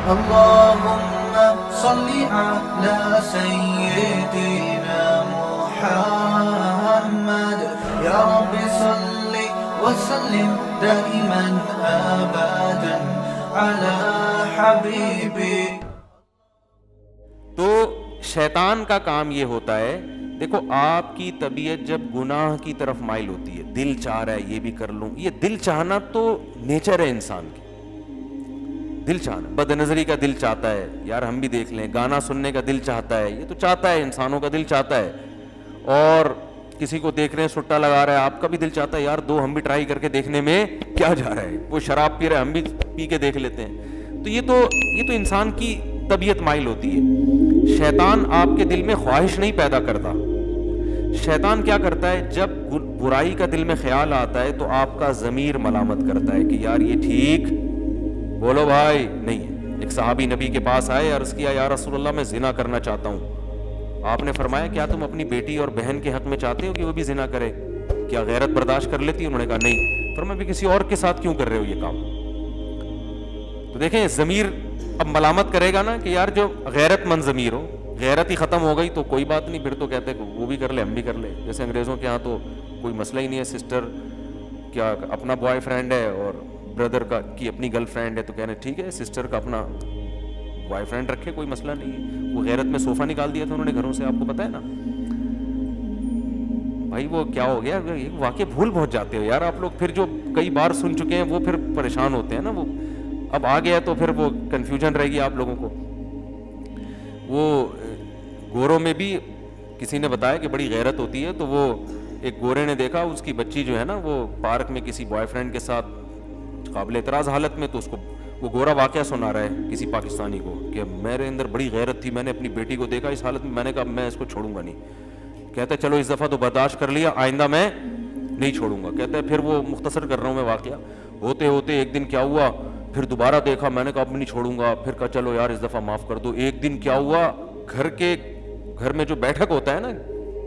اللهم صل على سيدنا محمد يا رب صل وسلم دائما ابدا على حبيبي. تو شیطان کا کام یہ ہوتا ہے، دیکھو آپ کی طبیعت جب گناہ کی طرف مائل ہوتی ہے، دل چاہ رہا ہے یہ بھی کر لوں، یہ دل چاہنا تو نیچر ہے انسان کی، دل چاہنا، بد نظری کا دل چاہتا ہے، یار ہم بھی دیکھ لیں، گانا سننے کا دل چاہتا ہے، یہ تو چاہتا ہے، انسانوں کا دل چاہتا ہے. اور کسی کو دیکھ رہے ہیں سٹا لگا رہا ہے، آپ کا بھی دل چاہتا ہے یار دو ہم بھی ٹرائی کر کے دیکھنے میں کیا جا رہا ہے، وہ شراب پی رہا ہے ہم بھی پی کے دیکھ لیتے ہیں. تو یہ تو انسان کی طبیعت مائل ہوتی ہے. شیطان آپ کے دل میں خواہش نہیں پیدا کرتا. شیطان کیا کرتا ہے، جب برائی کا دل میں خیال آتا ہے تو آپ کا ضمیر ملامت کرتا ہے کہ یار یہ ٹھیک بولو بھائی نہیں ہے. ایک صحابی نبی کے پاس آئے، عرض کیا یا رسول اللہ میں زنا کرنا چاہتا ہوں. آپ نے فرمایا کیا تم اپنی بیٹی اور بہن کے حق میں چاہتے ہو کہ وہ بھی زنا کرے؟ کیا غیرت برداشت کر لیتی؟ انہوں نے کہا نہیں. فرمایا بھی کسی اور کے ساتھ کیوں کر رہے ہو یہ کام؟ تو دیکھیں ضمیر اب ملامت کرے گا نا کہ یار جو غیرت مند ضمیر ہو، غیرت ہی ختم ہو گئی تو کوئی بات نہیں، پھر تو کہتے وہ بھی کر لے ہم بھی کر لے. جیسے انگریزوں کے ہاں تو کوئی مسئلہ ہی نہیں ہے، سسٹر کیا اپنا بوائے فرینڈ ہے اور بردر کی اپنی گرل فرینڈ ہے تو کہنے ٹھیک ہے سسٹر کا اپنا بوائے فرینڈ رکھے، کوئی مسئلہ نہیں ہے. وہ غیرت میں صوفہ نکال دیا تھا انہوں نے گھروں سے، آپ کو پتہ ہے نا بھائی وہ کیا ہو گیا. واقعی بھول پہنچ جاتے ہو یار آپ لوگ، پھر جو کئی بار سن چکے ہیں وہ پھر پریشان ہوتے ہیں نا. وہ اب آ گیا تو پھر وہ کنفیوژن رہے گی آپ لوگوں کو. وہ گوروں میں بھی کسی نے بتایا کہ بڑی غیرت ہوتی ہے. تو وہ ایک گورے نے دیکھا اس کی بچی جو ہے نا وہ پارک میں کسی بوائے فرینڈ کے ساتھ قابل اعتراض حالت میں، تو اس کو وہ گورا واقعہ سنا رہا ہے کسی پاکستانی کو کہ میرے اندر بڑی غیرت تھی، میں نے اپنی بیٹی کو دیکھا اس حالت میں، میں نے کہا میں اس کو چھوڑوں گا نہیں. کہتا ہے چلو اس دفعہ تو برداشت کر لیا، آئندہ میں نہیں چھوڑوں گا. کہتا ہے پھر وہ مختصر کر رہا ہوں میں واقعہ، ہوتے ہوتے ایک دن کیا ہوا، پھر دوبارہ دیکھا، میں نے کہا اب نہیں چھوڑوں گا. پھر کہا چلو یار اس دفعہ معاف کر دو. ایک دن کیا ہوا، گھر میں جو بیٹھک ہوتا ہے نا،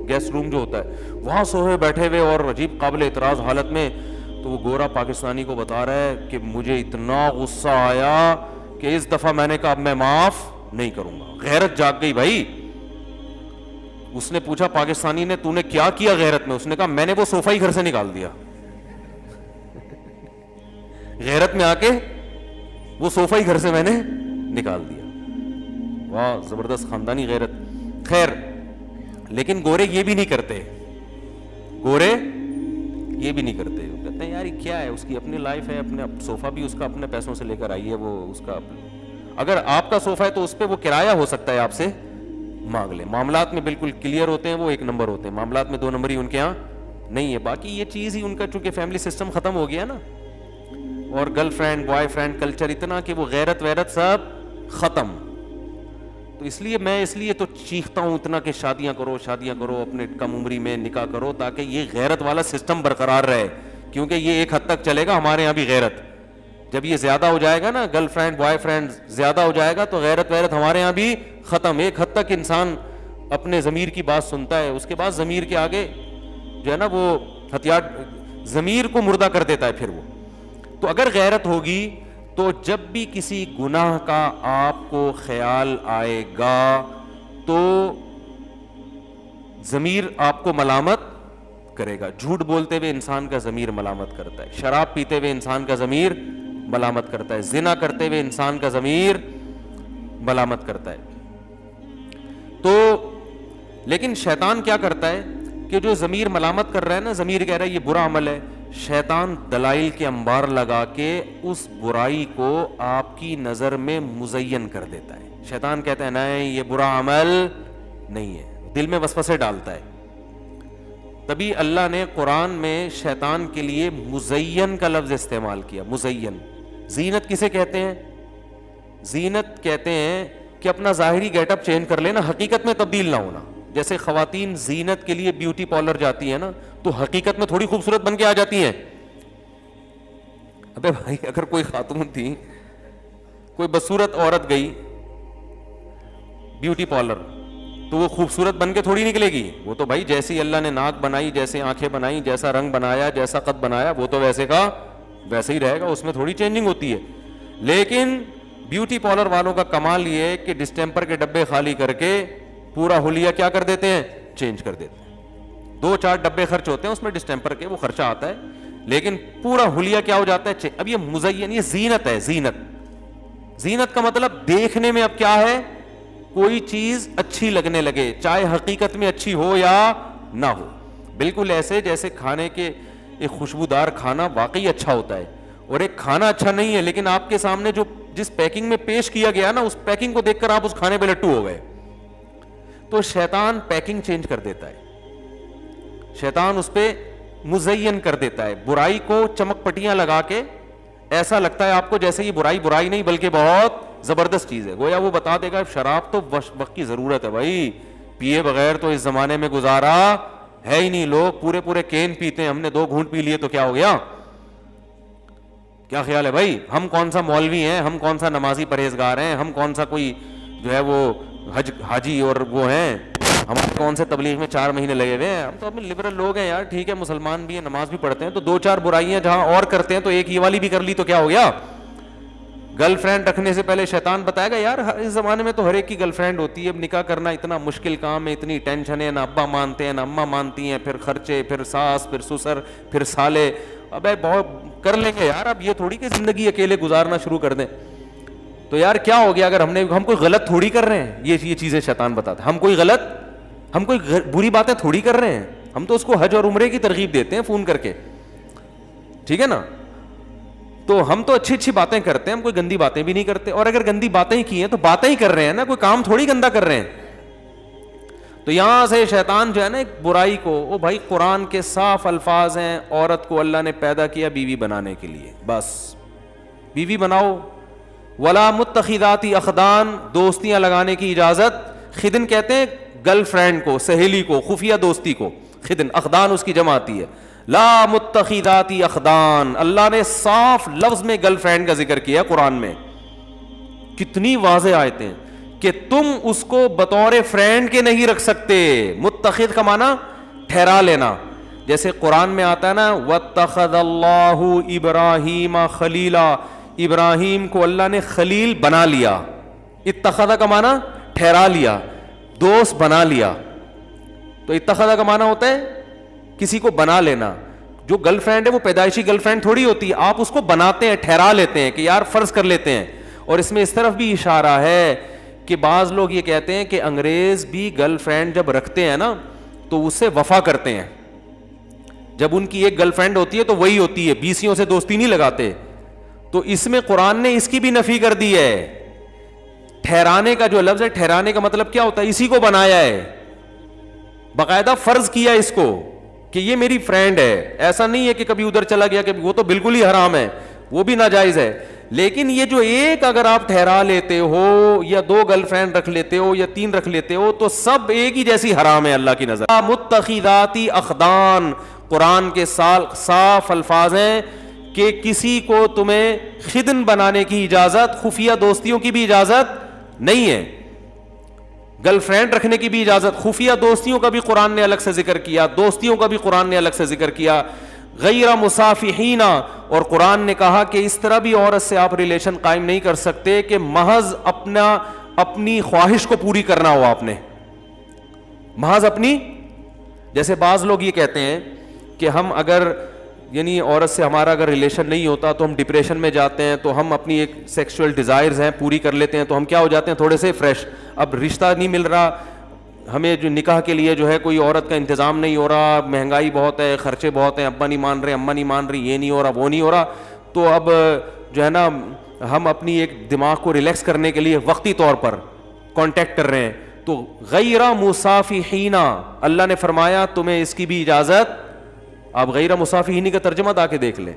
گیسٹ روم جو ہوتا ہے، وہاں سوئے بیٹھے ہوئے اور عجیب قابل اعتراض حالت میں، تو وہ گورا پاکستانی کو بتا رہا ہے کہ مجھے اتنا غصہ آیا کہ اس دفعہ میں نے کہا اب میں معاف نہیں کروں گا. غیرت جاگ گئی بھائی. اس نے پوچھا پاکستانی نے تو نے کیا کیا غیرت میں؟ اس نے کہا میں نے وہ صوفہ ہی گھر سے نکال دیا. غیرت میں آ کے وہ صوفہ ہی گھر سے میں نے نکال دیا. واہ زبردست خاندانی غیرت. خیر لیکن گورے یہ بھی نہیں کرتے، گورے یہ بھی نہیں کرتے. وہ کہتے ہیں یار یہ کیا ہے، اس کی اپنی لائف ہے، اپنے صوفہ بھی اس کا اپنے پیسوں سے لے کر آئی ہے، وہ اس کا اگر آپ کا صوفہ ہے تو اس پہ وہ کرایہ ہو سکتا ہے آپ سے مانگ لیں. معاملات میں بالکل کلیئر ہوتے ہیں، وہ ایک نمبر ہوتے ہیں معاملات میں، دو نمبر ہی ان کے ہاں نہیں ہے. باقی یہ چیز ہی ان کا چونکہ فیملی سسٹم ختم ہو گیا نا، اور girl friend boy friend culture اتنا کہ وہ غیرت ویرت سب ختم. تو اس لیے تو چیختا ہوں اتنا کہ شادیاں کرو اپنے کم عمری میں، نکاح کرو تاکہ یہ غیرت والا سسٹم برقرار رہے. کیونکہ یہ ایک حد تک چلے گا، ہمارے یہاں بھی غیرت جب یہ زیادہ ہو جائے گا نا، گرل فرینڈ بوائے فرینڈ زیادہ ہو جائے گا تو غیرت ویرت ہمارے یہاں بھی ختم. ایک حد تک انسان اپنے ضمیر کی بات سنتا ہے، اس کے بعد ضمیر کے آگے جو ہے نا وہ ہتھیار ضمیر کو مردہ کر دیتا ہے پھر وہ. تو اگر غیرت ہوگی تو جب بھی کسی گناہ کا آپ کو خیال آئے گا تو ضمیر آپ کو ملامت کرے گا. جھوٹ بولتے ہوئے انسان کا ضمیر ملامت کرتا ہے، شراب پیتے ہوئے انسان کا ضمیر ملامت کرتا ہے، زنا کرتے ہوئے انسان کا ضمیر ملامت کرتا ہے. تو لیکن شیطان کیا کرتا ہے کہ جو ضمیر ملامت کر رہا ہے نا، ضمیر کہہ رہا ہے یہ برا عمل ہے، شیطان دلائل کے انبار لگا کے اس برائی کو آپ کی نظر میں مزین کر دیتا ہے. شیطان کہتا ہے نہیں یہ برا عمل نہیں ہے، دل میں وسوسے ڈالتا ہے. تبھی اللہ نے قرآن میں شیطان کے لیے مزین کا لفظ استعمال کیا. مزین زینت کسے کہتے ہیں؟ زینت کہتے ہیں کہ اپنا ظاہری گیٹ اپ چینج کر لینا، حقیقت میں تبدیل نہ ہونا. جیسے خواتین زینت کے لیے بیوٹی پارلر جاتی ہیں نا، تو حقیقت میں تھوڑی خوبصورت بن کے آ جاتی ہیں. ابے بھائی اگر کوئی خاتون تھی، کوئی بدصورت عورت گئی بیوٹی پارلر تو وہ خوبصورت بن کے تھوڑی نکلے گی. وہ تو بھائی جیسی اللہ نے ناک بنائی، جیسے آنکھیں بنائی، جیسا رنگ بنایا، جیسا قد بنایا، وہ تو ویسے کا ویسے ہی رہے گا، اس میں تھوڑی چینجنگ ہوتی ہے. لیکن بیوٹی پارلر والوں کا کمال یہ ہے کہ ڈسٹیمپر کے ڈبے خالی کر کے پورا حلیہ کیا کر دیتے ہیں, چینج کر دیتے ہیں. 2-4 ڈبے خرچ ہوتے ہیں اس میں ڈسٹیمپر کے, وہ خرچہ آتا ہے, لیکن پورا حلیہ کیا ہو جاتا ہے. اب یہ مزین, یہ زینت ہے. زینت کا مطلب دیکھنے میں اب کیا ہے, کوئی چیز اچھی لگنے لگے, چاہے حقیقت میں اچھی ہو یا نہ ہو. بالکل ایسے جیسے کھانے کے ایک خوشبودار کھانا واقعی اچھا ہوتا ہے, اور ایک کھانا اچھا نہیں ہے لیکن آپ کے سامنے جو جس پیکنگ میں پیش کیا گیا نا, اس پیکنگ کو دیکھ کر آپ اس کھانے پہ لٹو ہو گئے. تو شیطان پیکنگ چینج کر دیتا ہے, شیطان اس پہ مزین کر دیتا ہے, برائی کو چمک پٹیاں لگا کے ایسا لگتا ہے آپ کو جیسے یہ برائی نہیں بلکہ بہت زبردست چیز ہے. گویا وہ بتا دے گا شراب تو وقت کی ضرورت ہے بھائی, پیے بغیر تو اس زمانے میں گزارا ہے ہی نہیں. لوگ پورے کین پیتے ہیں, ہم نے 2 گھونٹ پی لیے تو کیا ہو گیا. کیا خیال ہے بھائی, ہم کون سا مولوی ہیں, ہم کون سا نمازی پرہیزگار ہیں, ہم کون سا کوئی جو ہے وہ حاجی اور وہ ہیں, ہمارے کون سے تبلیغ میں 4 مہینے لگے ہوئے ہیں. ہم تو اپنے لبرل لوگ ہیں یار, ٹھیک ہے مسلمان بھی ہیں, نماز بھی پڑھتے ہیں, تو 2-4 برائیاں جہاں اور کرتے ہیں تو ایک یہ والی بھی کر لی تو کیا ہو گیا. گرل فرینڈ رکھنے سے پہلے شیطان بتائے گا یار اس زمانے میں تو ہر ایک کی گرل فرینڈ ہوتی ہے, اب نکاح کرنا اتنا مشکل کام ہے, اتنی ٹینشن ہے, نہ ابا مانتے ہیں نہ اماں مانتی ہیں, پھر خرچے, پھر ساس, پھر سسر, پھر سالے. ابے بہت کر لیں گے یار, اب یہ تھوڑی کہ زندگی اکیلے گزارنا شروع کر دیں. تو یار کیا ہو گیا اگر ہم کوئی غلط تھوڑی کر رہے ہیں. یہ چیزیں شیطان بتاتا ہے, ہم کوئی بری باتیں تھوڑی کر رہے ہیں, ہم تو اس کو حج اور عمرے کی ترغیب دیتے ہیں فون کر کے, ٹھیک ہے نا. تو ہم تو اچھی باتیں کرتے ہیں, ہم کوئی گندی باتیں بھی نہیں کرتے, اور اگر گندی باتیں کی ہیں تو باتیں ہی کر رہے ہیں نا, کوئی کام تھوڑی گندا کر رہے ہیں. تو یہاں سے شیطان جو ہے نا ایک برائی کو, وہ بھائی قرآن کے صاف الفاظ ہیں, عورت کو اللہ نے پیدا کیا بیوی بنانے کے لیے, بس بیوی بناؤ. ولا متخذاتی اخدان, دوستیاں لگانے کی اجازت. خدن کہتے ہیں گرل فرینڈ کو, سہیلی کو, خفیہ دوستی کو خدن, اخدان اس کی جمع آتی ہے. لا متخذاتی اخدان, اللہ نے صاف لفظ میں گرل فرینڈ کا ذکر کیا قرآن میں. کتنی واضح آیتیں کہ تم اس کو بطور فرینڈ کے نہیں رکھ سکتے. متخذ کا معنی ٹھہرا لینا, جیسے قرآن میں آتا ہے نا واتخذ اللہ ابراہیم خلیلا, ابراہیم کو اللہ نے خلیل بنا لیا. اتخذ کا معنی ٹھہرا لیا, دوست بنا لیا. تو اتخذ کا معنی ہوتا ہے کسی کو بنا لینا. جو گرل فرینڈ ہے وہ پیدائشی گرل فرینڈ تھوڑی ہوتی ہے, آپ اس کو بناتے ہیں, ٹھہرا لیتے ہیں کہ یار فرض کر لیتے ہیں. اور اس میں اس طرف بھی اشارہ ہے کہ بعض لوگ یہ کہتے ہیں کہ انگریز بھی گرل فرینڈ جب رکھتے ہیں نا تو اس سے وفا کرتے ہیں. جب ان کی ایک گرل فرینڈ ہوتی ہے تو وہی ہوتی ہے, بیسیوں سے دوستی نہیں لگاتے. تو اس میں قرآن نے اس کی بھی نفی کر دی ہے. ٹھہرانے کا جو لفظ ہے, ٹھہرانے کا مطلب کیا ہوتا ہے, اسی کو بنایا ہے, باقاعدہ فرض کیا اس کو کہ یہ میری فرینڈ ہے. ایسا نہیں ہے کہ کبھی ادھر چلا گیا, کہ وہ تو بالکل ہی حرام ہے, وہ بھی ناجائز ہے. لیکن یہ جو ایک اگر آپ ٹھہرا لیتے ہو, یا 2 گرل فرینڈ رکھ لیتے ہو, یا 3 رکھ لیتے ہو, تو سب ایک ہی جیسی حرام ہے اللہ کی نظر. متخذاتی اخدان, قرآن کے صاف الفاظ ہیں کہ کسی کو تمہیں خدن بنانے کی اجازت, خفیہ دوستیوں کی بھی اجازت نہیں ہے, گرل فرینڈ رکھنے کی بھی اجازت. خفیہ دوستیوں کا بھی قرآن نے الگ سے ذکر کیا, دوستیوں کا بھی قرآن نے الگ سے ذکر کیا. غیر مصافحین, اور قرآن نے کہا کہ اس طرح بھی عورت سے آپ ریلیشن قائم نہیں کر سکتے کہ محض اپنی خواہش کو پوری کرنا ہو. آپ نے محض اپنی, جیسے بعض لوگ یہ کہتے ہیں کہ ہم اگر یعنی عورت سے ہمارا اگر ریلیشن نہیں ہوتا تو ہم ڈپریشن میں جاتے ہیں, تو ہم اپنی ایک سیکسول ڈیزائرز ہیں پوری کر لیتے ہیں, تو ہم کیا ہو جاتے ہیں تھوڑے سے فریش. اب رشتہ نہیں مل رہا ہمیں, جو نکاح کے لیے جو ہے کوئی عورت کا انتظام نہیں ہو رہا, مہنگائی بہت ہے, خرچے بہت ہیں, ابا نہیں مان رہے, اماں نہیں مان رہی, یہ نہیں ہو رہا, وہ نہیں ہو رہا, تو اب جو ہے نا ہم اپنی ایک دماغ کو ریلیکس کرنے کے لیے وقتی طور پر کانٹیکٹ کر رہے ہیں. تو غیر مصافحین, اللہ نے فرمایا تمہیں اس کی بھی اجازت. آپ غیر مصافحین کا ترجمہ دا کے دیکھ لیں.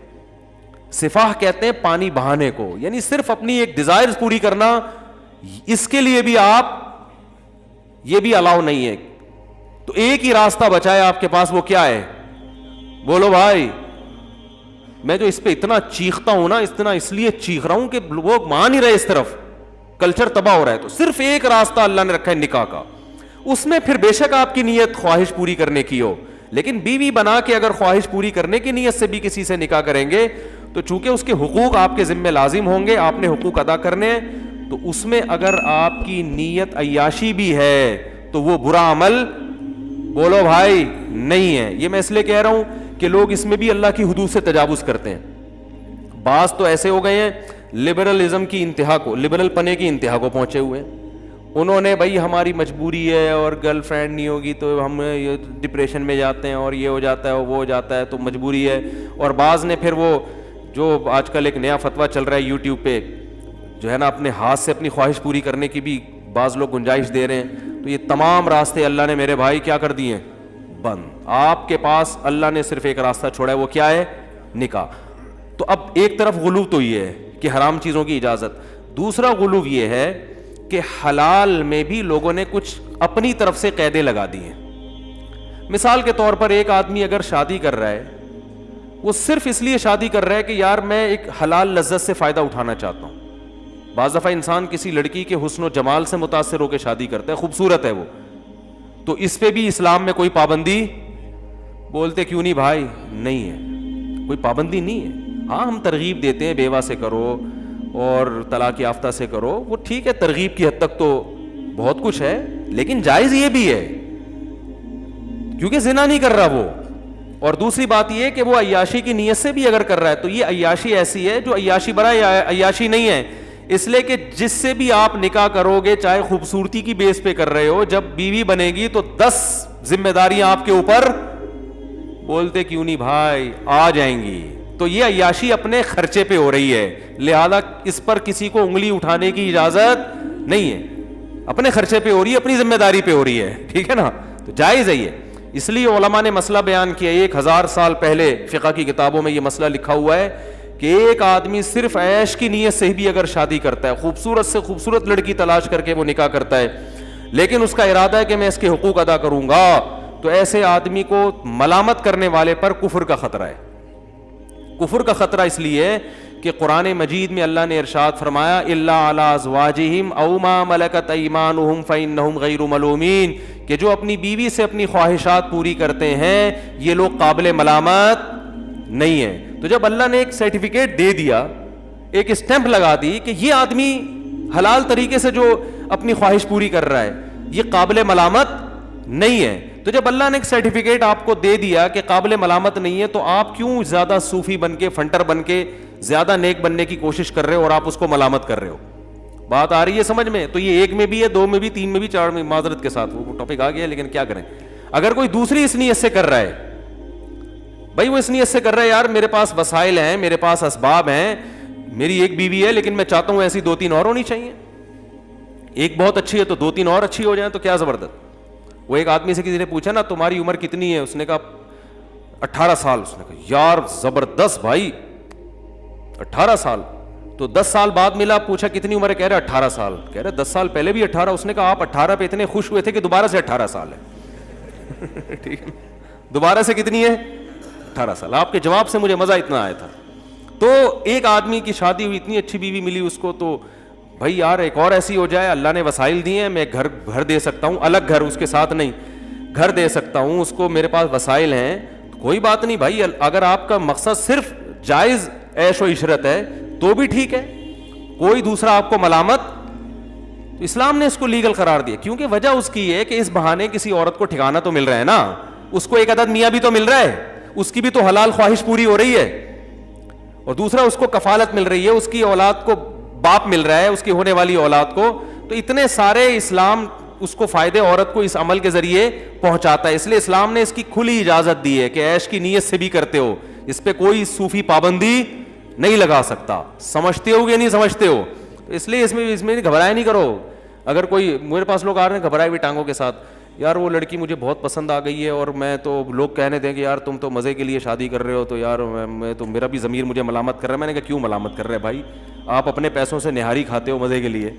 صفاح کہتے ہیں پانی بہانے کو, یعنی صرف اپنی ایک ڈیزائرز پوری کرنا, اس کے لیے بھی آپ یہ بھی الاؤ نہیں ہے. تو ایک ہی راستہ بچا ہے آپ کے پاس, وہ کیا ہے, بولو بھائی. میں جو اس پہ اتنا چیختا ہوں نا, اتنا اس لیے چیخ رہا ہوں کہ وہ مان ہی رہے, اس طرف کلچر تباہ ہو رہا ہے. تو صرف ایک راستہ اللہ نے رکھا ہے نکاح کا. اس میں پھر بے شک آپ کی نیت خواہش پوری کرنے کی ہو, لیکن بیوی بنا کے اگر خواہش پوری کرنے کی نیت سے بھی کسی سے نکاح کریں گے تو چونکہ اس کے حقوق آپ کے ذمہ لازم ہوں گے, آپ نے حقوق ادا کرنے ہیں, تو اس میں اگر آپ کی نیت عیاشی بھی ہے تو وہ برا عمل بولو بھائی نہیں ہے. یہ میں اس لیے کہہ رہا ہوں کہ لوگ اس میں بھی اللہ کی حدود سے تجاوز کرتے ہیں. بعض تو ایسے ہو گئے ہیں لبرلزم کی انتہا کو, لبرل پنے کی انتہا کو پہنچے ہوئے ہیں. انہوں نے بھائی ہماری مجبوری ہے اور گرل فرینڈ نہیں ہوگی تو ہم یہ ڈپریشن میں جاتے ہیں اور یہ ہو جاتا ہے اور وہ ہو جاتا ہے تو مجبوری ہے. اور بعض نے پھر وہ جو آج کل ایک نیا فتویٰ چل رہا ہے یوٹیوب پہ, جو ہے نا اپنے ہاتھ سے اپنی خواہش پوری کرنے کی بھی بعض لوگ گنجائش دے رہے ہیں. تو یہ تمام راستے اللہ نے میرے بھائی کیا کر دیے ہیں, بند. آپ کے پاس اللہ نے صرف ایک راستہ چھوڑا ہے, وہ کیا ہے, نکاح. تو اب ایک طرف غلو تو یہ ہے کہ حرام چیزوں کی اجازت, دوسرا غلو یہ ہے کہ حلال میں بھی لوگوں نے کچھ اپنی طرف سے قیدیں لگا دی ہیں. مثال کے طور پر ایک آدمی اگر شادی کر رہا ہے, وہ صرف اس لیے شادی کر رہا ہے کہ یار میں ایک حلال لذت سے فائدہ اٹھانا چاہتا ہوں. بعض دفعہ انسان کسی لڑکی کے حسن و جمال سے متاثر ہو کے شادی کرتا ہے, خوبصورت ہے وہ, تو اس پہ بھی اسلام میں کوئی پابندی بولتے کیوں نہیں بھائی, نہیں ہے, کوئی پابندی نہیں ہے. ہاں ہم ترغیب دیتے ہیں بیوہ سے کرو اور طلاق یافتہ سے کرو, وہ ٹھیک ہے, ترغیب کی حد تک تو بہت کچھ ہے, لیکن جائز یہ بھی ہے کیونکہ زنا نہیں کر رہا وہ. اور دوسری بات یہ کہ وہ عیاشی کی نیت سے بھی اگر کر رہا ہے تو یہ عیاشی ایسی ہے جو عیاشی برا عیاشی نہیں ہے, اس لیے کہ جس سے بھی آپ نکاح کرو گے چاہے خوبصورتی کی بیس پہ کر رہے ہو, جب بیوی بنے گی تو 10 ذمہ داریاں آپ کے اوپر بولتے کیوں نہیں بھائی آ جائیں گی. تو یہ عیاشی اپنے خرچے پہ ہو رہی ہے, لہذا اس پر کسی کو انگلی اٹھانے کی اجازت نہیں ہے, اپنے خرچے پہ ہو رہی ہے, اپنی ذمہ داری پہ ہو رہی ہے, ٹھیک ہے نا, تو جائز ہے یہ. اس لیے علماء نے مسئلہ بیان کیا, 1000 سال پہلے فقہ کی کتابوں میں یہ مسئلہ لکھا ہوا ہے کہ ایک آدمی صرف عیش کی نیت سے بھی اگر شادی کرتا ہے, خوبصورت سے خوبصورت لڑکی تلاش کر کے وہ نکاح کرتا ہے, لیکن اس کا ارادہ ہے کہ میں اس کے حقوق ادا کروں گا, تو ایسے آدمی کو ملامت کرنے والے پر کفر کا خطرہ ہے. کفر کا خطرہ اس لیے کہ قرآن مجید میں اللہ نے ارشاد فرمایا الا علی ازواجہم او ما ملکت ایمانہم فانہم غیر ملومین, کہ جو اپنی بیوی سے اپنی خواہشات پوری کرتے ہیں یہ لوگ قابل ملامت نہیں ہیں. تو جب اللہ نے ایک سرٹیفکیٹ دے دیا, ایک اسٹیمپ لگا دی کہ یہ آدمی حلال طریقے سے جو اپنی خواہش پوری کر رہا ہے یہ قابل ملامت نہیں ہے, تو جب اللہ نے ایک سرٹیفکیٹ آپ کو دے دیا کہ قابل ملامت نہیں ہے, تو آپ کیوں زیادہ صوفی بن کے فنٹر بن کے زیادہ نیک بننے کی کوشش کر رہے ہو اور آپ اس کو ملامت کر رہے ہو. بات آ رہی ہے سمجھ میں؟ تو یہ 1 میں بھی ہے, 2 میں بھی, 3 میں بھی, 4 میں, معذرت کے ساتھ وہ ٹاپک آ گیا, لیکن کیا کریں. اگر کوئی دوسری اس نیت سے کر رہا ہے, بھائی وہ اس نیت سے کر رہا ہے یار میرے پاس وسائل ہیں, میرے پاس اسباب ہیں, میری ایک بیوی ہے لیکن میں چاہتا ہوں ایسی 2-3 اور ہونی چاہیے, ایک بہت اچھی ہے تو 2-3 اور اچھی ہو جائیں, تو کیا زبردست. وہ ایک آدمی سے کسی نے پوچھا نا تمہاری عمر کتنی ہے, اس نے کہا 18 سال. اس نے کہا یار زبردست بھائی 18 سال. تو 10 سال بعد ملا, پوچھا کتنی عمر ہے, کہہ رہے 18 سال. کہہ رہے 10 سال پہلے بھی 18. اس نے کہا آپ 18 پہ اتنے خوش ہوئے تھے کہ دوبارہ سے 18 سال ہے. ٹھیک ہے, دوبارہ سے کتنی ہے, 18 سال. آپ کے جواب سے مجھے مزہ اتنا آیا تھا. تو ایک آدمی کی شادی ہوئی, اتنی اچھی بیوی ملی اس کو, تو بھائی یار ایک اور ایسی ہو جائے, اللہ نے وسائل دیے ہیں, میں گھر دے سکتا ہوں, الگ گھر اس کے ساتھ نہیں, گھر دے سکتا ہوں اس کو, میرے پاس وسائل ہیں, کوئی بات نہیں بھائی. اگر آپ کا مقصد صرف جائز عیش و عشرت ہے تو بھی ٹھیک ہے, کوئی دوسرا آپ کو ملامت, تو اسلام نے اس کو لیگل قرار دیا. کیونکہ وجہ اس کی ہے کہ اس بہانے کسی عورت کو ٹھکانہ تو مل رہا ہے نا, اس کو ایک عدد میاں بھی تو مل رہا ہے, اس کی بھی تو حلال خواہش پوری ہو رہی ہے, اور دوسرا اس کو کفالت مل رہی ہے, اس کی اولاد کو باپ مل رہا ہے, اس کی ہونے والی اولاد کو. تو اتنے سارے اسلام اس کو فائدے عورت کو اس عمل کے ذریعے پہنچاتا ہے. اس لیے اسلام نے اس کی کھلی اجازت دی ہے کہ عیش کی نیت سے بھی کرتے ہو, اس پہ کوئی صوفی پابندی نہیں لگا سکتا. سمجھتے ہو یا نہیں سمجھتے ہو؟ تو اس لیے اس میں گھبرائے نہیں کرو. اگر کوئی میرے پاس لوگ آ رہے ہیں گھبرائے ہوئی ٹانگوں کے ساتھ, یار وہ لڑکی مجھے بہت پسند آ گئی ہے اور میں تو لوگ کہنے دیں کہ یار تم تو مزے کے لیے شادی کر رہے ہو, تو یار میں تو میرا بھی ضمیر مجھے ملامت کر رہا ہے. میں نے کہا کیوں ملامت کر رہے ہیں بھائی, آپ اپنے پیسوں سے نہاری کھاتے ہو مزے کے لیے,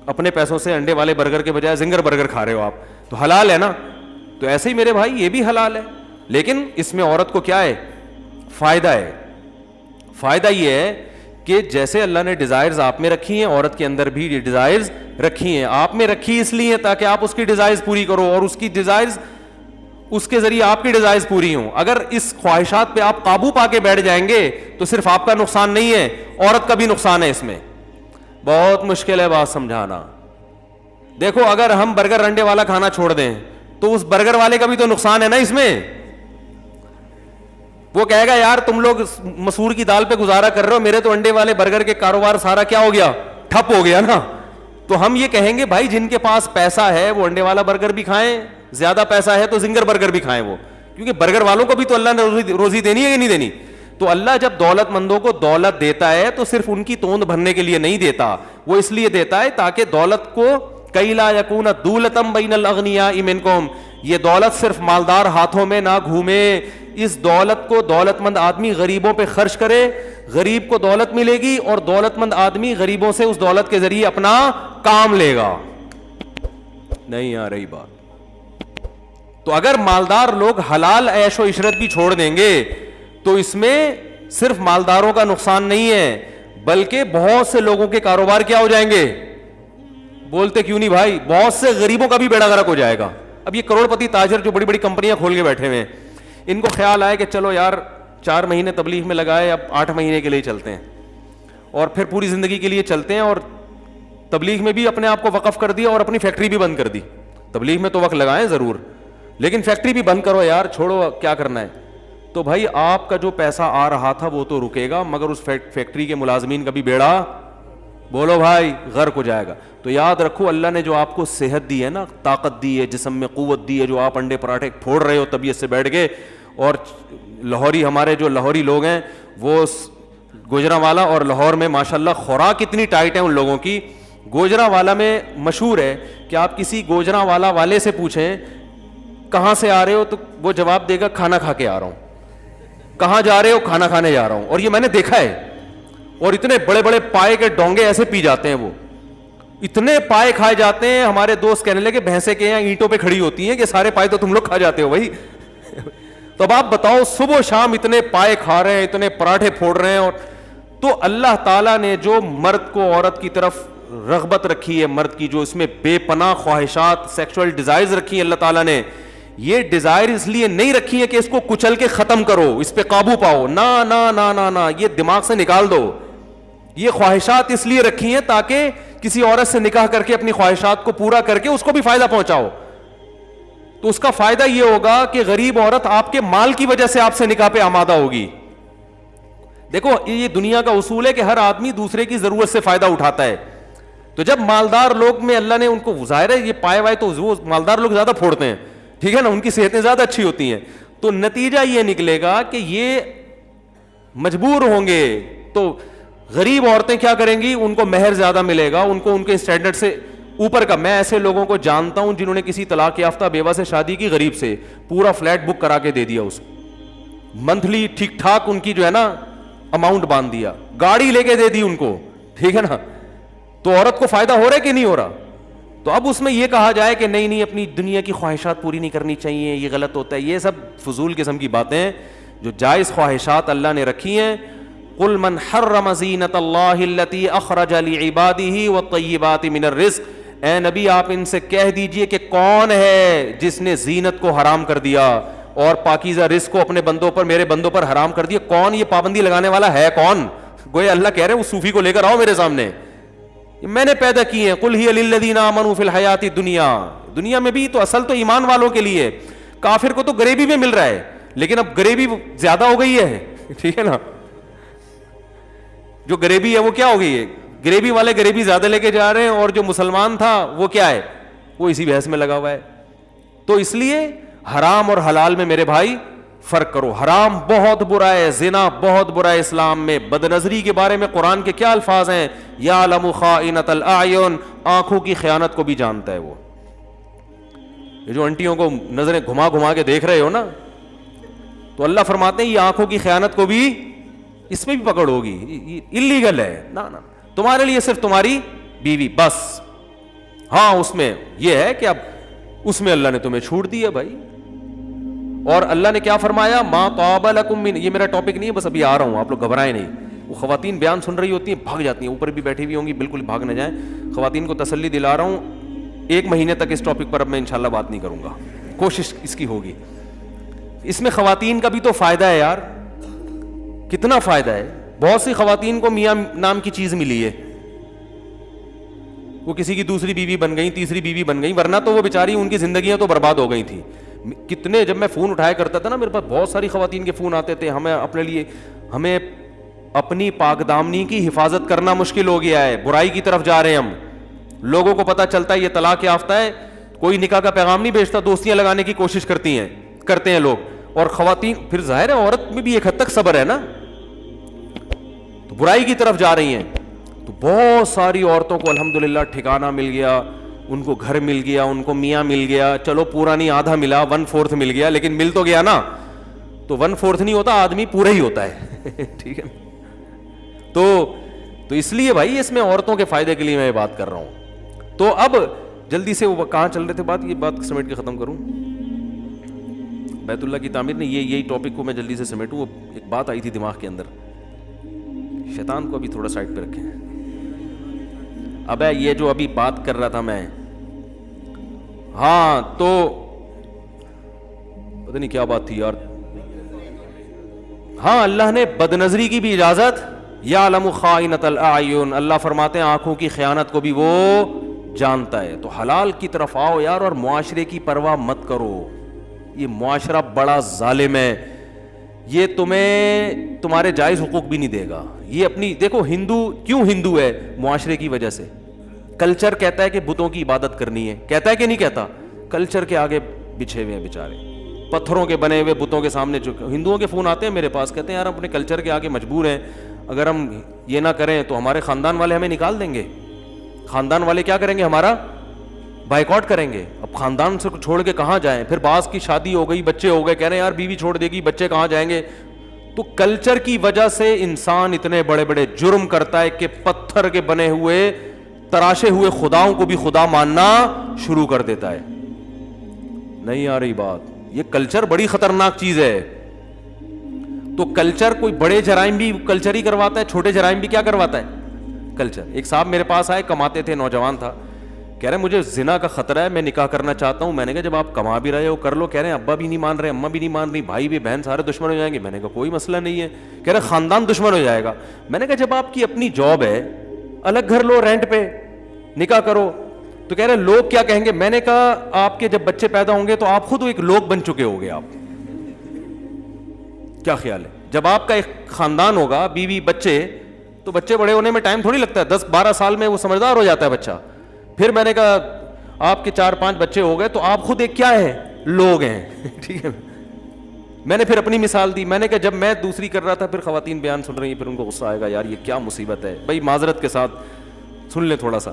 اپنے پیسوں سے انڈے والے برگر کے بجائے زنگر برگر کھا رہے ہو آپ, تو حلال ہے نا. تو ایسے ہی میرے بھائی یہ بھی حلال ہے, لیکن اس میں عورت کو کیا ہے, فائدہ ہے. فائدہ یہ ہے کہ جیسے اللہ نے ڈیزائرز آپ میں رکھی ہیں, عورت کے اندر بھی ڈیزائرز رکھی ہیں. آپ میں رکھی اس لیے تاکہ آپ اس کی ڈیزائرز پوری کرو, اور اس کی ڈیزائرز اس کے ذریعے آپ کی ڈیزائرز پوری ہوں. اگر اس خواہشات پہ آپ قابو پا کے بیٹھ جائیں گے تو صرف آپ کا نقصان نہیں ہے, عورت کا بھی نقصان ہے اس میں. بہت مشکل ہے بات سمجھانا. دیکھو اگر ہم برگر انڈے والا کھانا چھوڑ دیں تو اس برگر والے کا بھی تو نقصان ہے نا اس میں. وہ کہے گا یار تم لوگ مسور کی دال پہ گزارا کر رہے ہو, میرے تو انڈے والے برگر کے کاروبار سارا کیا ہو گیا, ٹھپ ہو گیا نا. تو ہم یہ کہیں گے بھائی جن کے پاس پیسہ ہے وہ انڈے والا برگر بھی کھائیں, زیادہ پیسہ ہے تو زنگر برگر بھی کھائیں وہ, کیونکہ برگر والوں کو بھی تو اللہ نے روزی دینی ہے کہ نہیں دینی. تو اللہ جب دولت مندوں کو دولت دیتا ہے تو صرف ان کی توند بھرنے کے لیے نہیں دیتا, وہ اس لیے دیتا ہے تاکہ دولت کو کئی لا یکون دولتم بین الاغنیاء منکم, یہ دولت صرف مالدار ہاتھوں میں نہ گھومے. اس دولت کو دولت مند آدمی غریبوں پہ خرچ کرے, غریب کو دولت ملے گی اور دولت مند آدمی غریبوں سے اس دولت کے ذریعے اپنا کام لے گا. نہیں آ رہی بات. تو اگر مالدار لوگ حلال عیش و عشرت بھی چھوڑ دیں گے تو اس میں صرف مالداروں کا نقصان نہیں ہے, بلکہ بہت سے لوگوں کے کاروبار کیا ہو جائیں گے. بولتے کیوں نہیں بھائی, بہت سے غریبوں کا بھی بیڑا غرق ہو جائے گا. اب یہ کروڑ پتی تاجر جو بڑی بڑی کمپنیاں کھول کے بیٹھے ہوئے ہیں, ان کو خیال آئے کہ چلو یار 4 مہینے تبلیغ میں لگائے, اب 8 مہینے کے لیے چلتے ہیں اور پھر پوری زندگی کے لیے چلتے ہیں, اور تبلیغ میں بھی اپنے آپ کو وقف کر دیا اور اپنی فیکٹری بھی بند کر دی. تبلیغ میں تو وقت لگائیں ضرور, لیکن فیکٹری بھی بند کرو یار, چھوڑو کیا کرنا ہے. تو بھائی آپ کا جو پیسہ آ رہا تھا وہ تو رکے گا, مگر اس فیکٹری کے ملازمین کا بھی بیڑا, بولو بھائی, غرق ہو جائے گا. تو یاد رکھو اللہ نے جو آپ کو صحت دی ہے نا, طاقت دی ہے, جسم میں قوت دی ہے, جو آپ انڈے پراٹھے پھوڑ رہے ہو طبیعت سے بیٹھ کے, اور لاہوری ہمارے جو لاہوری لوگ ہیں وہ گوجرانوالا اور لاہور میں ماشاءاللہ خوراک اتنی ٹائٹ ہے ان لوگوں کی. گوجرانوالا میں مشہور ہے کہ آپ کسی گوجرانوالا والے سے پوچھیں کہاں سے آ رہے ہو تو وہ جواب دے گا کھانا کھا کے آ رہا ہوں. کہاں جا رہے ہو, کھانا کھانے جا رہا ہوں. اور یہ میں نے دیکھا ہے, اور اتنے بڑے بڑے پائے کے ڈونگے ایسے پی جاتے ہیں, وہ اتنے پائے کھائے جاتے ہیں. ہمارے دوست کہنے لگے بھینسیں کے یہاں اینٹوں پہ کھڑی ہوتی ہیں کہ سارے پائے تو تم لوگ کھا جاتے ہو بھائی. تو اب آپ بتاؤ صبح و شام اتنے پائے کھا رہے ہیں, اتنے پراٹھے پھوڑ رہے ہیں. اور تو اللہ تعالیٰ نے جو مرد کو عورت کی طرف رغبت رکھی ہے, مرد کی جو اس میں بے پناہ خواہشات سیکسول ڈیزائرز رکھی ہیں, اللہ تعالیٰ نے یہ ڈیزائر اس لیے نہیں رکھی ہے کہ اس کو کچل کے ختم کرو, اس پہ قابو پاؤ, نہ نہ نہ نہ نہ, یہ دماغ سے نکال دو. یہ خواہشات اس لیے رکھی ہیں تاکہ کسی عورت سے نکاح کر کے اپنی خواہشات کو پورا کر کے اس کو بھی فائدہ پہنچاؤ. تو اس کا فائدہ یہ ہوگا کہ غریب عورت آپ کے مال کی وجہ سے آپ سے نکاح پہ آمادہ ہوگی. دیکھو یہ دنیا کا اصول ہے کہ ہر آدمی دوسرے کی ضرورت سے فائدہ اٹھاتا ہے. تو جب مالدار لوگ میں اللہ نے ان کو, ظاہر ہے یہ پائے وائے تو وہ مالدار لوگ زیادہ پھوڑتے ہیں, ٹھیک ہے نا, ان کی صحتیں زیادہ اچھی ہوتی ہیں. تو نتیجہ یہ نکلے گا کہ یہ مجبور ہوں گے. تو غریب عورتیں کیا کریں گی, ان کو مہر زیادہ ملے گا, ان کو ان کے اسٹینڈرڈ سے اوپر کا. میں ایسے لوگوں کو جانتا ہوں جنہوں نے کسی طلاق یافتہ بیوہ سے شادی کی, غریب سے پورا فلیٹ بک کرا کے دے دیا, اس منتھلی ٹھیک ٹھاک ان کی جو ہے نا اماؤنٹ باندھ دیا, گاڑی لے کے دے دی ان کو, ٹھیک ہے نا. تو عورت کو فائدہ ہو رہا ہے کہ نہیں ہو رہا. تو اب اس میں یہ کہا جائے کہ نہیں نہیں اپنی دنیا کی خواہشات پوری نہیں کرنی چاہیے, یہ غلط ہوتا ہے. یہ سب فضول قسم کی باتیں ہیں. جو جائز خواہشات اللہ نے رکھی ہیں, قل من حرم زینت اللہ التی اخرج لعباده والطیبات من الرزق, اے نبی آپ ان سے کہہ دیجئے کہ کون ہے جس نے زینت کو حرام کر دیا اور پاکیزہ رزق کو اپنے بندوں پر, میرے بندوں پر حرام کر دیا. کون یہ پابندی لگانے والا ہے, کون؟ گویا اللہ کہہ رہے ہیں اس صوفی کو لے کر آؤ میرے سامنے, میں نے پیدا کی ہیں. قل ہی للذین آمنوا فی الحیات الدنیا, دنیا میں بھی تو اصل تو ایمان والوں کے لیے. کافر کو تو غریبی میں مل رہا ہے, لیکن اب غریبی زیادہ ہو گئی ہے, ٹھیک ہے نا. جو غریبی ہے وہ کیا ہو گئی ہے, غریبی والے غریبی زیادہ لے کے جا رہے ہیں, اور جو مسلمان تھا وہ کیا ہے, وہ اسی بحث میں لگا ہوا ہے. تو اس لیے حرام اور حلال میں میرے بھائی فرق کرو. حرام بہت برا ہے, زنا بہت برا ہے اسلام میں. بدنظری کے بارے میں قرآن کے کیا الفاظ ہیں, یعلم خائنۃ الاعین, آنکھوں کی خیانت کو بھی جانتا ہے وہ. یہ جو انٹیوں کو نظریں گھما گھما کے دیکھ رہے ہو نا, تو اللہ فرماتے ہیں یہ آنکھوں کی خیانت کو بھی, اس میں بھی پکڑ ہوگی, اللیگل ہے. نہ تمہارے لیے صرف تمہاری بیوی بس. ہاں اس میں یہ ہے کہ اب اس میں اللہ نے تمہیں چھوٹ دی ہے بھائی. اور اللہ نے کیا فرمایا, ما طاب لکم من, یہ میرا ٹاپک نہیں ہے, بس ابھی آ رہا ہوں, آپ لوگ گھبرائیں نہیں. وہ خواتین بیان سن رہی ہوتی ہیں, بھاگ جاتی ہیں, اوپر بھی بیٹھی ہوئی ہوں گی, بالکل بھاگ نہ جائیں. خواتین کو تسلی دلا رہا ہوں, 1 مہینے تک اس ٹاپک پر اب میں انشاءاللہ بات نہیں کروں گا, کوشش اس کی ہوگی. اس میں خواتین کا بھی تو فائدہ ہے یار, کتنا فائدہ ہے. بہت سی خواتین کو میاں نام کی چیز ملی ہے, وہ کسی کی دوسری بیوی بن گئی, تیسری بیوی بن گئی, ورنہ تو وہ بیچاری ان کی زندگیاں تو برباد ہو گئی تھیں. کتنے, جب میں فون اٹھایا کرتا تھا نا, میرے پاس بہت ساری خواتین کے فون آتے تھے, ہمیں اپنے لیے, ہمیں اپنی پاک دامنی کی حفاظت کرنا مشکل ہو گیا ہے, برائی کی طرف جا رہے ہیں ہم. لوگوں کو پتہ چلتا ہے یہ طلاق یافتہ ہے, کوئی نکاح کا پیغام نہیں بھیجتا, دوستیاں لگانے کی کوشش کرتے ہیں لوگ. اور خواتین پھر ظاہر ہے عورت میں بھی ایک حد تک صبر ہے نا, تو برائی کی طرف جا رہی ہیں. تو بہت ساری عورتوں کو الحمدللہ ٹھکانہ مل گیا, ان کو گھر مل گیا, ان کو میاں مل گیا. چلو پورا نہیں, آدھا ملا, 1/4 مل گیا, لیکن مل تو گیا نا. تو 1/4 نہیں ہوتا, آدمی پورا ہی ہوتا ہے. ٹھیک ہے, تو اس لیے بھائی اس میں عورتوں کے فائدے کے لیے میں یہ بات کر رہا ہوں. تو اب جلدی سے وہ کہاں چل رہے تھے بات, یہ بات سمیٹ کے ختم کروں. بیت اللہ کی تعمیر نے یہی ٹاپک کو میں جلدی سے سمیٹوں. ایک بات آئی تھی دماغ کے اندر, شیطان کو ابھی تھوڑا سائڈ پہ رکھیں. اب یہ جو ابھی بات کر رہا تھا میں, ہاں تو پتہ نہیں کیا بات تھی یار. ہاں, اللہ نے بد نظری کی بھی اجازت, یعلم خائنۃ الاعین, اللہ فرماتے ہیں آنکھوں کی خیانت کو بھی وہ جانتا ہے. تو حلال کی طرف آؤ یار, اور معاشرے کی پرواہ مت کرو. یہ معاشرہ بڑا ظالم ہے, یہ تمہیں تمہارے جائز حقوق بھی نہیں دے گا. یہ اپنی دیکھو, ہندو کیوں ہندو ہے؟ معاشرے کی وجہ سے. کلچر کہتا ہے کہ بتوں کی عبادت کرنی ہے, کہتا ہے کہ نہیں کہتا؟ کلچر کے آگے بچھے ہوئے ہیں بیچارے, پتھروں کے بنے ہوئے بتوں کے سامنے. ہندوؤں کے فون آتے ہیں میرے پاس, کہتے ہیں یار ہم اپنے کلچر کے آگے مجبور ہیں, اگر ہم یہ نہ کریں تو ہمارے خاندان والے ہمیں نکال دیں گے. خاندان والے کیا کریں گے؟ ہمارا بائیکاٹ کریں گے. اب خاندان سے چھوڑ کے کہاں جائیں؟ پھر بعض کی شادی ہو گئی, بچے ہو گئے, کہہ رہے ہیں یار بیوی چھوڑ دے گی, بچے کہاں جائیں گے؟ تو کلچر کی وجہ سے انسان اتنے بڑے بڑے جرم کرتا ہے کہ پتھر کے بنے ہوئے تراشے ہوئے خداؤں کو بھی خدا ماننا شروع کر دیتا ہے. نہیں آ رہی بات؟ یہ کلچر بڑی خطرناک چیز ہے. تو کلچر, کوئی بڑے جرائم بھی کلچر ہی کرواتا ہے, چھوٹے جرائم بھی کیا کرواتا ہے؟ کلچر. ایک صاحب میرے پاس آئے, کماتے تھے, نوجوان تھا, کہہ رہے مجھے زنا کا خطرہ ہے, میں نکاح کرنا چاہتا ہوں. میں نے کہا جب آپ کما بھی رہے ہو کر لو. کہہ رہے ہیں ابا بھی نہیں مان رہے, اماں بھی نہیں مان رہی, بھائی بھی, بہن سارے دشمن ہو جائیں گے. میں نے کہا کوئی مسئلہ نہیں ہے. کہہ رہے خاندان دشمن ہو جائے گا. میں نے کہا جب آپ کی اپنی جاب ہے, الگ گھر لو رینٹ پہ, نکاح کرو. تو کہہ رہے لوگ کیا کہیں گے؟ میں نے کہا آپ کے جب بچے پیدا ہوں گے تو آپ خود ایک لوگ بن چکے ہوگے. آپ کیا خیال ہے؟ جب آپ کا ایک خاندان ہوگا, بیوی بچے, تو بچے بڑے ہونے میں ٹائم تھوڑی لگتا ہے, 10-12 سال میں وہ سمجھدار ہو جاتا ہے بچہ. پھر میں نے کہا آپ کے 4-5 بچے ہو گئے تو آپ خود ایک کیا ہے؟ لوگ ہیں. ٹھیک ہے. میں نے پھر اپنی مثال دی. میں نے کہا جب میں دوسری کر رہا تھا, پھر خواتین بیان سن رہی ہیں, پھر ان کو غصہ آئے گا یار یہ کیا مصیبت ہے. بھائی معذرت کے ساتھ سن لیں تھوڑا سا.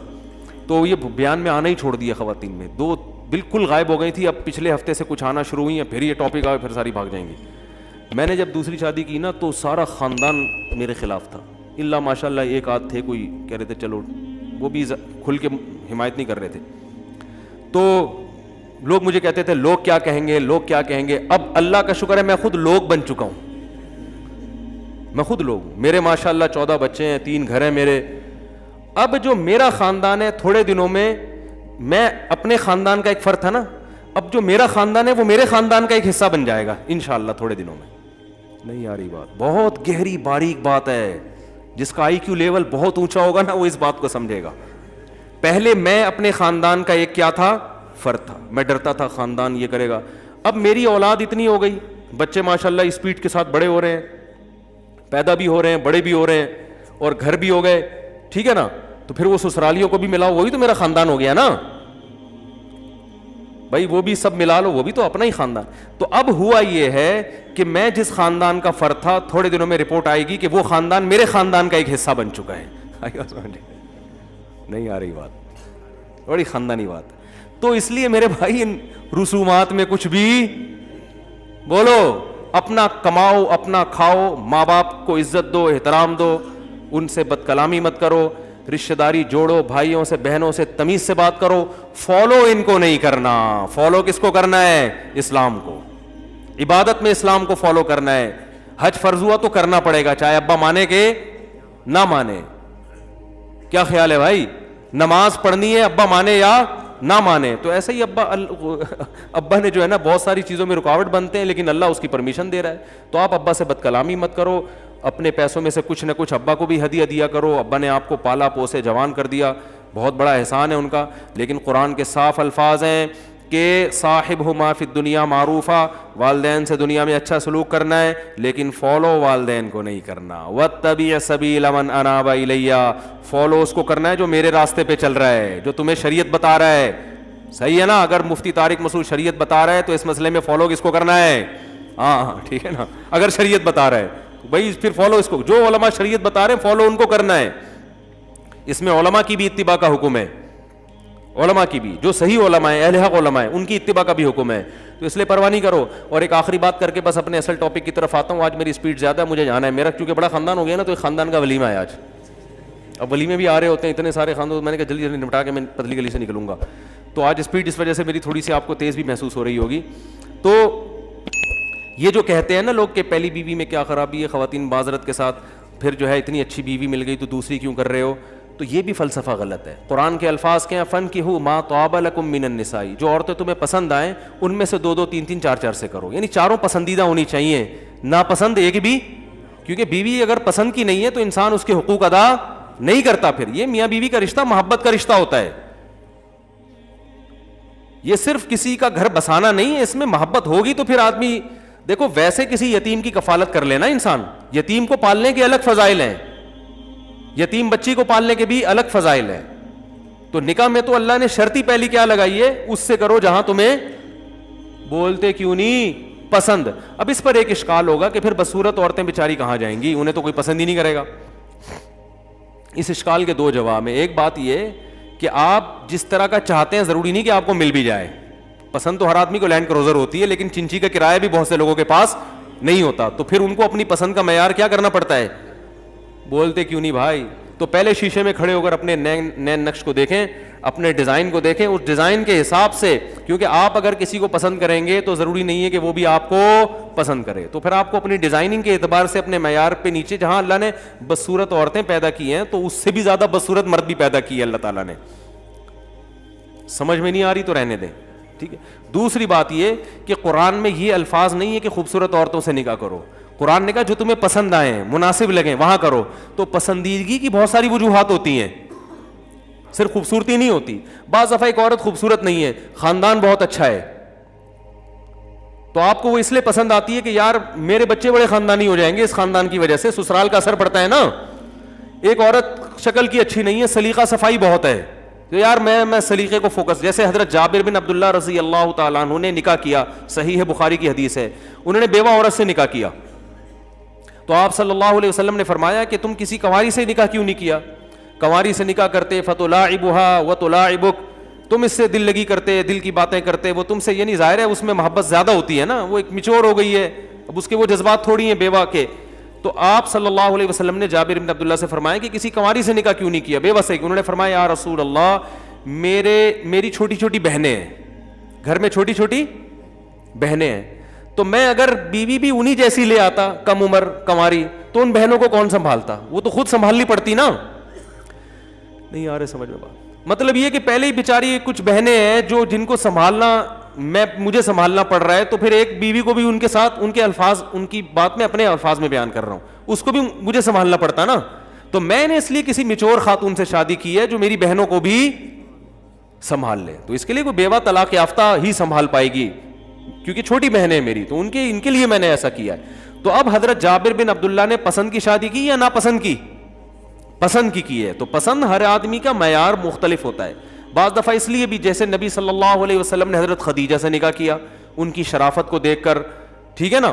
تو یہ بیان میں آنا ہی چھوڑ دیا خواتین میں. 2 بالکل غائب ہو گئی تھی, اب پچھلے ہفتے سے کچھ آنا شروع ہوئی ہیں, پھر یہ ٹاپک آئے, پھر ساری بھاگ جائیں گی. میں نے جب دوسری شادی کی نا تو سارا خاندان میرے خلاف تھا, اللہ ماشاء اللہ ایک آدھ تھے کوئی کہہ رہے تھے چلو, وہ بھی کھل کے حمایت نہیں کر رہے تھے. تو لوگ مجھے کہتے تھے لوگ کیا کہیں گے, لوگ کیا کہیں گے. اب اللہ کا شکر ہے میں خود لوگ بن چکا ہوں, میں خود لوگ ہوں. میرے ماشاء اللہ 14 بچے ہیں, 3 گھر ہیں میرے. اب جو میرا خاندان ہے, تھوڑے دنوں میں میں اپنے خاندان کا ایک فرد تھا نا, اب جو میرا خاندان ہے وہ میرے خاندان کا ایک حصہ بن جائے گا انشاءاللہ تھوڑے دنوں میں. نہیں آ رہی بات؟ بہت گہری باریک بات ہے. جس کا IQ لیول بہت اونچا ہوگا نا وہ اس بات کو سمجھے گا. پہلے میں اپنے خاندان کا ایک کیا تھا؟ فرد تھا. میں ڈرتا تھا خاندان یہ کرے گا. اب میری اولاد اتنی ہو گئی, بچے ماشاءاللہ اسپیڈ کے ساتھ بڑے ہو رہے ہیں, پیدا بھی ہو رہے ہیں, بڑے بھی ہو رہے ہیں, اور گھر بھی ہو گئے. ٹھیک ہے نا. تو پھر وہ سسرالیوں کو بھی ملاؤ, وہی تو میرا خاندان ہو گیا نا بھائی. وہ بھی سب ملا لو, وہ بھی تو اپنا ہی خاندان. تو اب ہوا یہ ہے کہ میں جس خاندان کا فرد تھا, تھوڑے دنوں میں رپورٹ آئے گی کہ وہ خاندان میرے خاندان کا ایک حصہ بن چکا ہے. نہیں آ رہی بات؟ بڑی خاندانی بات. تو اس لیے میرے بھائی ان رسومات میں کچھ بھی بولو, اپنا کماؤ, اپنا کھاؤ, ماں باپ کو عزت دو, احترام دو, ان سے بد کلامی مت کرو, رشتہ داری جوڑو, بھائیوں سے بہنوں سے تمیز سے بات کرو. فالو ان کو نہیں کرنا. فالو کس کو کرنا ہے؟ اسلام کو. عبادت میں اسلام کو فالو کرنا ہے. حج فرض ہوا تو کرنا پڑے گا, چاہے ابا مانے کہ نہ مانے. کیا خیال ہے بھائی؟ نماز پڑھنی ہے ابا مانے یا نہ مانے تو ایسا ہی ابا نے جو ہے نا بہت ساری چیزوں میں رکاوٹ بنتے ہیں لیکن اللہ اس کی پرمیشن دے رہا ہے. تو آپ ابا سے بد کلامی مت کرو, اپنے پیسوں میں سے کچھ نہ کچھ ابا کو بھی ہدیہ دیا کرو. ابا نے آپ کو پالا پوسے جوان کر دیا, بہت بڑا احسان ہے ان کا. لیکن قرآن کے صاف الفاظ ہیں کہ صاحبہما فی الدنیا معروفا, والدین سے دنیا میں اچھا سلوک کرنا ہے لیکن فالو والدین کو نہیں کرنا. واتبع سبیل من اناب الی, فالو اس کو کرنا ہے جو میرے راستے پہ چل رہا ہے, جو تمہیں شریعت بتا رہا ہے. صحیح ہے نا, اگر مفتی طارق مسعود شریعت بتا رہا ہے تو اس مسئلے میں فالو کس کو کرنا ہے؟ ہاں ٹھیک ہے نا, اگر شریعت بتا رہا ہے بھائی پھر فالو اس کو, جو علماء شریعت بتا رہے ہیں فالو ان کو کرنا ہے. اس میں علماء کی بھی اتباع کا حکم ہے, علماء کی بھی, جو صحیح علماء ہیں, اہل حق علماء ہیں, ان کی اتباع کا بھی حکم ہے. تو اس لیے پرواہ نہیں کرو. اور ایک آخری بات کر کے بس اپنے اصل ٹاپک کی طرف آتا ہوں. آج میری اسپیڈ زیادہ ہے, مجھے جانا ہے. میرا کیونکہ بڑا خاندان ہو گیا نا, تو ایک خاندان کا ولیمہ ہے آج. اب ولیمے بھی آ رہے ہوتے ہیں اتنے سارے خاندان, میں نے کہا جلدی جلدی نپٹا کے میں پتلی گلی سے نکلوں گا. تو آج اسپیڈ اس وجہ سے میری تھوڑی سی آپ کو تیز بھی محسوس ہو رہی ہوگی. تو یہ جو کہتے ہیں نا لوگ کہ پہلی بیوی میں کیا خرابی ہے, خواتین معذرت کے ساتھ, پھر جو ہے اتنی اچھی بیوی مل گئی تو دوسری کیوں کر رہے ہو, تو یہ بھی فلسفہ غلط ہے. قرآن کے الفاظ کیا ہیں, فَانْكِحُوا مَا طَابَ لَكُم مِّنَ النِّسَاءِ, جو عورتیں تمہیں پسند آئیں ان میں سے 2 3 3 4 سے کرو. یعنی چاروں پسندیدہ ہونی چاہیے, ناپسند ایک بھی, کیونکہ بیوی اگر پسند کی نہیں ہے تو انسان اس کے حقوق ادا نہیں کرتا. پھر یہ میاں بیوی کا رشتہ محبت کا رشتہ ہوتا ہے, یہ صرف کسی کا گھر بسانا نہیں ہے, اس میں محبت ہوگی تو پھر آدمی, دیکھو ویسے کسی یتیم کی کفالت کر لینا انسان, یتیم کو پالنے کے الگ فضائل ہیں, یتیم بچی کو پالنے کے بھی الگ فضائل ہیں. تو نکاح میں تو اللہ نے شرط ہی پہلی کیا لگائی ہے, اس سے کرو جہاں تمہیں بولتے کیوں نہیں پسند. اب اس پر ایک اشکال ہوگا کہ پھر بدصورت عورتیں بیچاری کہاں جائیں گی, انہیں تو کوئی پسند ہی نہیں کرے گا. اس اشکال کے 2 جواب ہیں. ایک بات یہ کہ آپ جس طرح کا چاہتے ہیں ضروری نہیں کہ آپ کو مل بھی جائے. پسند تو ہر آدمی کو لینڈ کروزر ہوتی ہے, لیکن چنچی کا کرایہ بھی بہت سے لوگوں کے پاس نہیں ہوتا. تو پھر ان کو اپنی پسند کا معیار کیا کرنا پڑتا ہے, بولتے کیوں نہیں بھائی. تو پہلے شیشے میں کھڑے ہو کر اپنے نین نقش کو دیکھیں, اپنے ڈیزائن کو دیکھیں, اس ڈیزائن کے حساب سے, کیونکہ آپ اگر کسی کو پسند کریں گے تو ضروری نہیں ہے کہ وہ بھی آپ کو پسند کرے. تو پھر آپ کو اپنی ڈیزائننگ کے اعتبار سے اپنے معیار پہ نیچے, جہاں اللہ نے بدصورت عورتیں پیدا کی ہیں تو اس سے بھی زیادہ بدصورت مرد بھی پیدا کی ہے اللہ تعالیٰ نے. سمجھ میں نہیں آ رہی تو رہنے دیں, ٹھیک ہے. دوسری بات یہ کہ قرآن میں یہ الفاظ نہیں ہے کہ خوبصورت عورتوں سے نکاح کرو. قرآن نے کہا جو تمہیں پسند آئیں, مناسب لگیں وہاں کرو. تو پسندیدگی کی بہت ساری وجوہات ہوتی ہیں, صرف خوبصورتی نہیں ہوتی. بعض دفعہ ایک عورت خوبصورت نہیں ہے, خاندان بہت اچھا ہے, تو آپ کو وہ اس لیے پسند آتی ہے کہ یار میرے بچے بڑے خاندانی ہو جائیں گے اس خاندان کی وجہ سے. سسرال کا اثر پڑتا ہے نا. ایک عورت شکل کی اچھی نہیں ہے, سلیقہ صفائی بہت ہے, تو یار میں سلیقے کو فوکس. جیسے حضرت جابر بن عبداللہ رضی اللہ تعالیٰ عنہ نے نکاح کیا, صحیح ہے بخاری کی حدیث ہے, انہوں نے بیوہ عورت سے نکاح کیا. تو آپ صلی اللہ علیہ وسلم نے فرمایا کہ تم کسی کنواری سے نکاح کیوں نہیں کیا, کنواری سے نکاح کرتے فتلاعبها وتلاعبک, تم اس سے دل لگی کرتے, دل کی باتیں کرتے, وہ تم سے, یعنی ظاہر ہے اس میں محبت زیادہ ہوتی ہے نا, وہ ایک میچور ہو گئی ہے, اب اس کے وہ جذبات تھوڑی ہیں بیوہ کے. تو آپ صلی اللہ علیہ وسلم نے جابر بن عبداللہ سے فرمایا کہ کسی کنواری سے نکاح کیوں نہیں کیا, بیوہ سے. انہوں نے فرمایا یا رسول اللہ, میری چھوٹی چھوٹی بہنیں ہیں, گھر میں چھوٹی چھوٹی بہنیں ہیں, تو میں اگر بیوی بھی انہی جیسی لے آتا کم عمر کنواری, تو ان بہنوں کو کون سنبھالتا, وہ تو خود سنبھالنی پڑتی نا. نہیں آ رہے سمجھ میں بات. مطلب یہ کہ پہلے ہی بیچاری کچھ بہنیں ہیں جو جن کو سنبھالنا, مجھے سنبھالنا پڑ رہا ہے, تو پھر ایک بیوی کو بھی ان کے ساتھ, ان کے الفاظ, ان کی بات میں اپنے الفاظ میں بیان کر رہا ہوں, اس کو بھی مجھے سنبھالنا پڑتا نا. تو میں نے اس لیے کسی میچور خاتون سے شادی کی ہے جو میری بہنوں کو بھی سنبھال لے. تو اس کے لیے کوئی بیوہ طلاق یافتہ ہی سنبھال پائے گی, کیونکہ چھوٹی بہنیں میری, تو ان کے لیے میں نے ایسا کیا ہے. تو اب حضرت جابر بن عبداللہ نے پسند کی شادی کی یا ناپسند کی, پسند کی ہے. تو پسند ہر آدمی کا معیار مختلف ہوتا ہے. بعض دفعہ اس لیے بھی, جیسے نبی صلی اللہ علیہ وسلم نے حضرت خدیجہ سے نکاح کیا ان کی شرافت کو دیکھ کر, ٹھیک ہے نا,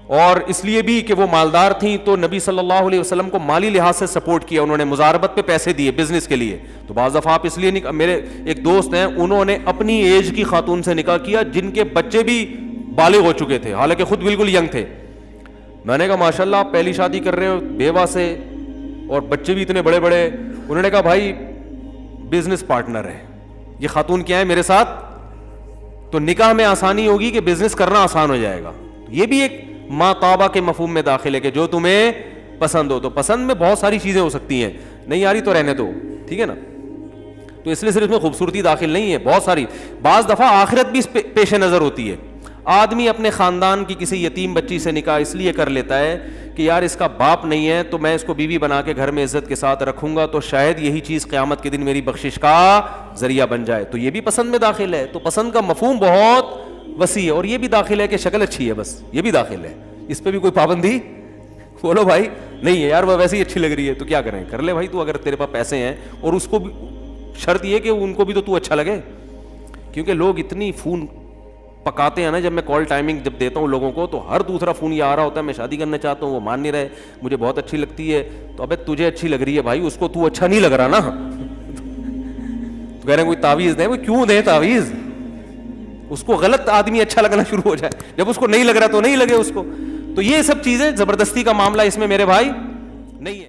اور اس لیے بھی کہ وہ مالدار تھیں, تو نبی صلی اللہ علیہ وسلم کو مالی لحاظ سے سپورٹ کیا, انہوں نے مزاربت پہ پیسے دیے بزنس کے لیے. تو بعض دفعہ آپ اس لیے میرے ایک دوست ہیں, انہوں نے اپنی ایج کی خاتون سے نکاح کیا جن کے بچے بھی بالغ ہو چکے تھے, حالانکہ خود بالکل ینگ تھے. میں نے کہا ماشاءاللہ آپ پہلی شادی کر رہے ہو بیوہ سے اور بچے بھی اتنے بڑے بڑے. انہوں نے کہا بھائی بزنس پارٹنر ہے, یہ خاتون کیا ہے میرے ساتھ, تو نکاح میں آسانی ہوگی کہ بزنس کرنا آسان ہو جائے گا. یہ بھی ایک ما طابہ کے مفہوم میں داخل ہے کہ جو تمہیں پسند ہو. تو پسند میں بہت ساری چیزیں ہو سکتی ہیں, نہیں آ رہی تو رہنے دو, ٹھیک ہے نا. تو اس لیے صرف میں خوبصورتی داخل نہیں ہے, بہت ساری, بعض دفعہ آخرت بھی پیش نظر ہوتی ہے. آدمی اپنے خاندان کی کسی یتیم بچی سے نکاح اس لیے کر لیتا ہے کہ یار اس کا باپ نہیں ہے تو میں اس کو بیوی بنا کے گھر میں عزت کے ساتھ رکھوں گا, تو شاید یہی چیز قیامت کے دن میری بخشش کا ذریعہ بن جائے. تو یہ بھی پسند میں داخل ہے. تو پسند کا مفہوم بہت وسیع ہے, اور یہ بھی داخل ہے کہ شکل اچھی ہے, بس یہ بھی داخل ہے, اس پہ بھی کوئی پابندی بولو بھائی نہیں ہے, یار وہ ویسے ہی اچھی لگ رہی ہے تو کیا کریں, کر لے بھائی تو, اگر تیرے پاس پیسے ہیں. اور اس کو بھی شرط یہ کہ ان کو بھی تو اچھا لگے, کیونکہ لوگ اتنی فون پکاتے ہیں نا. جب میں کال ٹائمنگ جب دیتا ہوں لوگوں کو تو ہر دوسرا فون یہ آ رہا ہوتا ہے, میں شادی کرنا چاہتا ہوں, وہ مان نہیں رہے, مجھے بہت اچھی لگتی ہے. تو ابے تجھے اچھی لگ رہی ہے بھائی, اس کو تو اچھا نہیں لگ رہا نا. تو کہہ رہے ہیں کوئی تعویذ دیں, وہ کیوں دیں تعویذ, اس کو غلط آدمی اچھا لگنا شروع ہو جائے, جب اس کو نہیں لگ رہا تو نہیں لگے اس کو. تو یہ سب چیزیں زبردستی کا معاملہ اس میں میرے بھائی نہیں ہے.